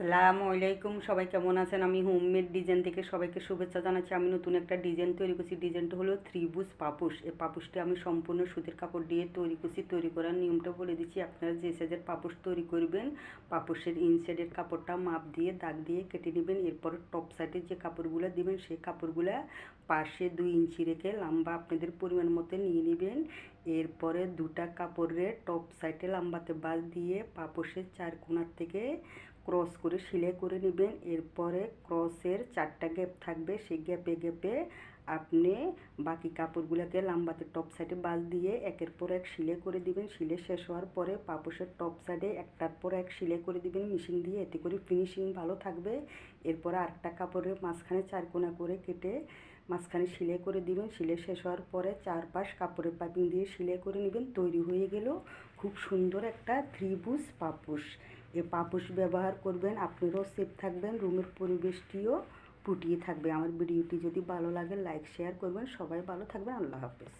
আসসালামু আলাইকুম, সবাই কেমন আছেন? আমি হোমমেড ডিজাইন থেকে সবাইকে শুভেচ্ছা জানাচ্ছি। আমি নতুন একটা ডিজাইন তৈরি করছি। ডিজাইনটা হলো ত্রিভুজ পাপোশ। এই পাপোশটি আমি সম্পূর্ণ সুতির কাপড় দিয়ে তৈরি করছি। তৈরি করার নিয়মটা বলে দিচ্ছি। আপনারা যে সাইজের পাপোশ তৈরি করবেন, পাপোশের ইনসাইডের কাপড়টা মাপ দিয়ে দাগ দিয়ে কেটে নেবেন। এরপর টপ সাইডে যে কাপড়গুলো দিবেন সেই কাপড়গুলো পাশে 2 ইঞ্চি রেখে লম্বা আপনাদের পরিমাণ মতো নিয়ে নেবেন। এরপরে দুটা কাপড়ের টপ সাইডে লম্বাতে বাদ দিয়ে পাপোশের 4 কোণার থেকে ক্রস করে সেলাই করে নেবেন। এরপরে ক্রসের 4টা গ্যাপ থাকবে, সেই গ্যাপে গ্যাপে আপনি বাকি কাপড়গুলোকে লম্বাতে টপ সাইডে বাদ দিয়ে একের পর এক সেলাই করে দিবেন। সেলাই শেষ হওয়ার পরে পাপোশের টপ সাইডে একটার পর এক সেলাই করে দিবেন মেশিন দিয়ে, এতে করে ফিনিশিং ভালো থাকবে। এরপরে আরেকটা কাপড়ের মাঝখানে 4 কোণা করে কেটে মাঝখানে সেলাই করে দিবেন। সেলাই শেষ হওয়ার পরে চারপাশ কাপড়ের পাইপিং দিয়ে সেলাই করে নেবেন। তৈরি হয়ে গেল খুব সুন্দর একটা ত্রিভুজ পাপোশ। এই পাপোশ ব্যবহার করবেন, আপনারাও সেফ থাকবেন, রুমের পরিবেশটিও ফুটিয়ে থাকবে। আমার ভিডিওটি যদি ভালো লাগে লাইক শেয়ার করবেন। সবাই ভালো থাকবেন। আল্লাহ হাফেজ।